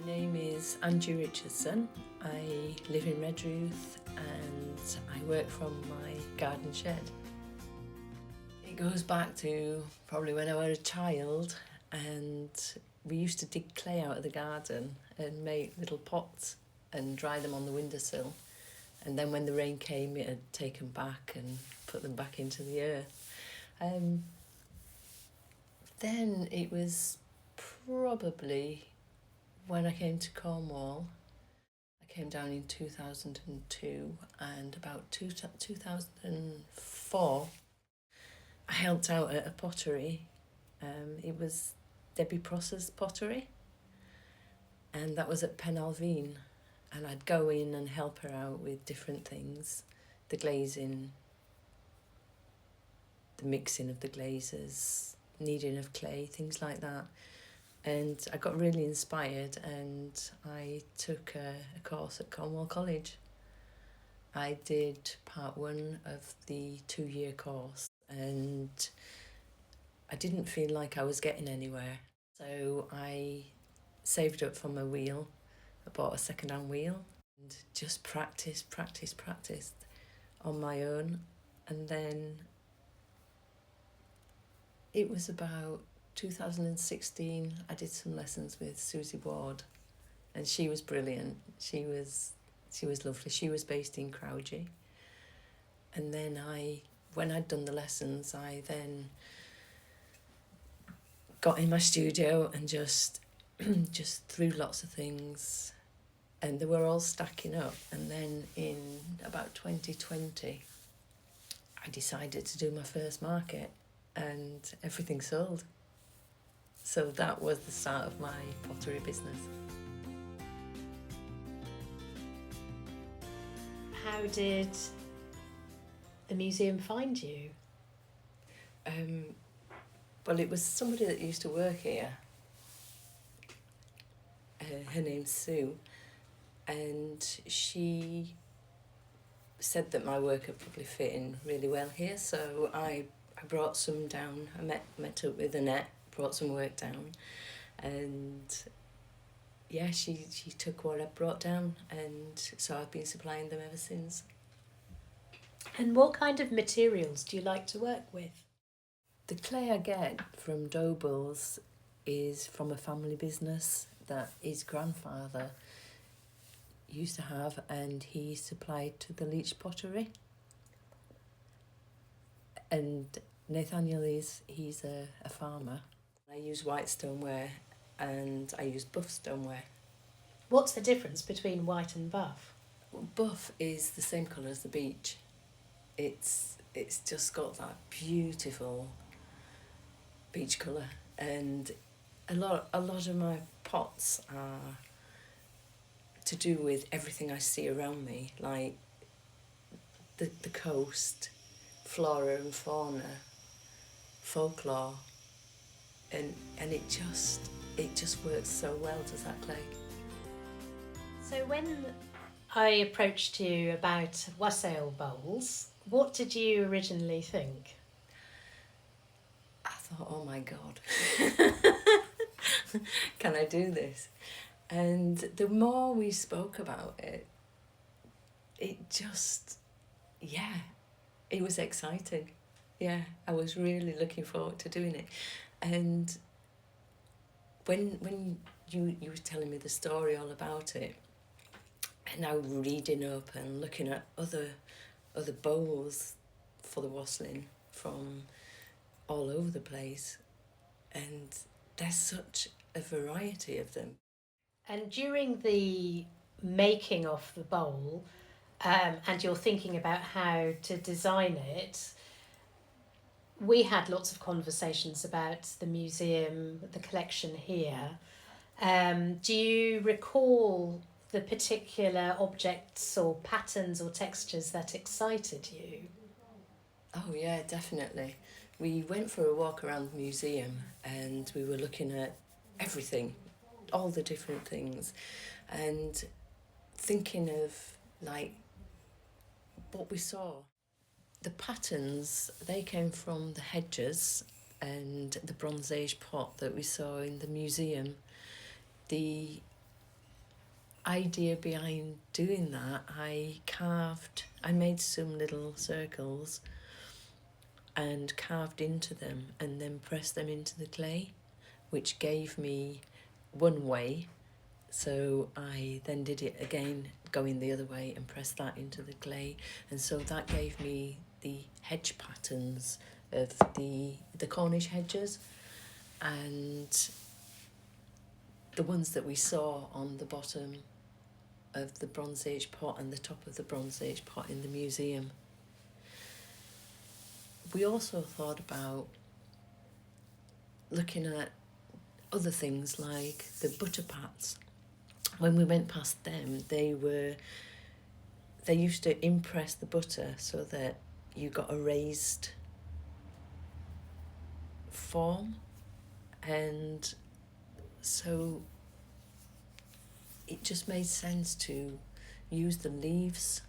My name is Angi Richardson. I live in Redruth and I work from my garden shed. It goes back to probably when I was a child, and we used to dig clay out of the garden and make little pots and dry them on the windowsill. And then when the rain came, it had taken back and put them back into the earth. Then it was probably when I came to Cornwall. I came down in 2002, and about 2004 I helped out at a pottery. It was Debbie Prosser's pottery, and that was at Penalveen, and I'd go in and help her out with different things, the glazing, the mixing of the glazes, kneading of clay, things like that. And I got really inspired and I took a course at Cornwall College. I did part 1 of the 2-year course and I didn't feel like I was getting anywhere. So I saved up for my wheel. I bought a second-hand wheel and just practiced on my own. And then it was about 2016, I did some lessons with Susie Ward, and she was brilliant. She was lovely. She was based in Crowdie. And then when I'd done the lessons, I then got in my studio and just threw lots of things, and they were all stacking up. And then in about 2020, I decided to do my first market, and everything sold. So that was the start of my pottery business. How did the museum find you? Well, it was somebody that used to work here. Her name's Sue, and she said that my work would probably fit in really well here. So I brought some down. I met up with Annette, brought some work down, and yeah, she took what I brought down, and so I've been supplying them ever since. And what kind of materials do you like to work with? The clay I get from Doble's is from a family business that his grandfather used to have, and he supplied to the Leach Pottery. And Nathaniel he's a farmer. I use white stoneware and I use buff stoneware. What's the difference between white and buff? Buff is the same colour as the beech. It's just got that beautiful beech colour, and a lot of my pots are to do with everything I see around me, like the coast, flora and fauna, folklore, and it just works so well, does that clay. So when I approached you about Wassail Bowls, what did you originally think? I thought, oh my God, can I do this? And the more we spoke about it, it was exciting. Yeah, I was really looking forward to doing it. And when you were telling me the story all about it, and now reading up and looking at other bowls for the wassailing from all over the place, and there's such a variety of them. And during the making of the bowl, and you're thinking about how to design it, we had lots of conversations about the museum, the collection here. Do you recall the particular objects or patterns or textures that excited you? Oh yeah, definitely. We went for a walk around the museum and we were looking at everything, all the different things, and thinking of like what we saw. The patterns, they came from the hedges and the Bronze Age pot that we saw in the museum. The idea behind doing that, I made some little circles and carved into them and then pressed them into the clay, which gave me one way. So I then did it again, going the other way, and pressed that into the clay. And so that gave me the hedge patterns of the Cornish hedges, and the ones that we saw on the bottom of the Bronze Age pot and the top of the Bronze Age pot in the museum. We also thought about looking at other things like the butter pats. When we went past them, they used to impress the butter so that you got a raised form, and so it just made sense to use the leaves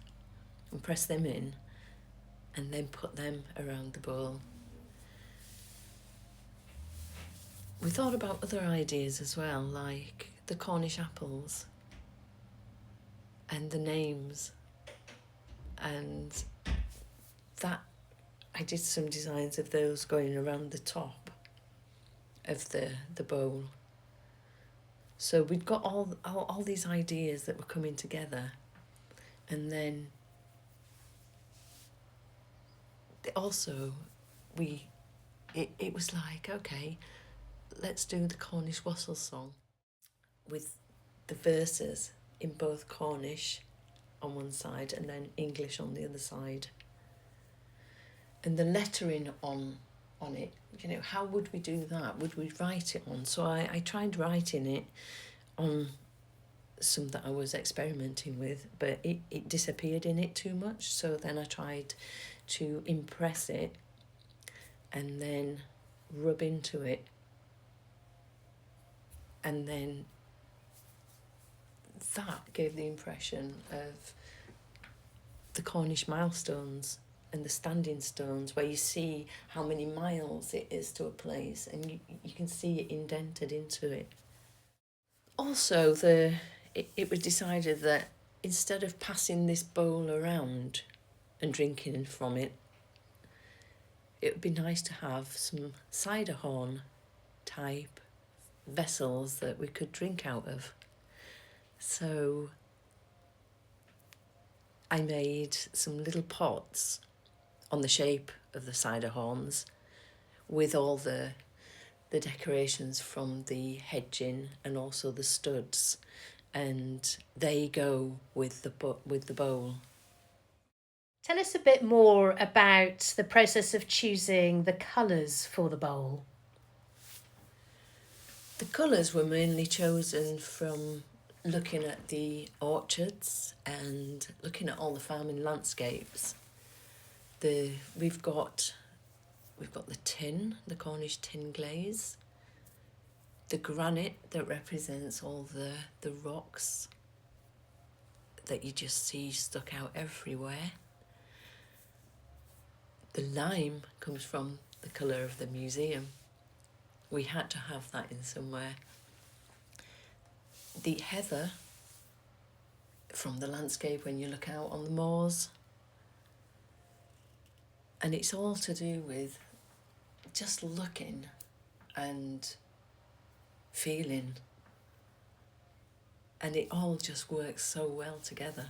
and press them in and then put them around the bowl. We thought about other ideas as well, like the Cornish apples and the names, and that I did some designs of those going around the top of the bowl. So we'd got all these ideas that were coming together, and then also it was like, okay, let's do the Cornish Wassail song with the verses in both Cornish on one side and then English on the other side. And the lettering on it, you know, how would we do that? Would we write it on? So I tried writing it on some that I was experimenting with, but it disappeared in it too much. So then I tried to impress it and then rub into it, and then that gave the impression of the Cornish milestones and the standing stones, where you see how many miles it is to a place, and you can see it indented into it. Also, it was decided that instead of passing this bowl around and drinking from it, it would be nice to have some cider horn type vessels that we could drink out of. So I made some little pots on the shape of the cider horns with all the decorations from the hedging and also the studs, and they go with the bowl. Tell us a bit more about the process of choosing the colours for the bowl. The colours were mainly chosen from looking at the orchards and looking at all the farming landscapes. We've got the tin, the Cornish tin glaze, the granite that represents all the rocks that you just see stuck out everywhere. The lime comes from the colour of the museum. We had to have that in somewhere. The heather from the landscape when you look out on the moors. And it's all to do with just looking and feeling. And it all just works so well together.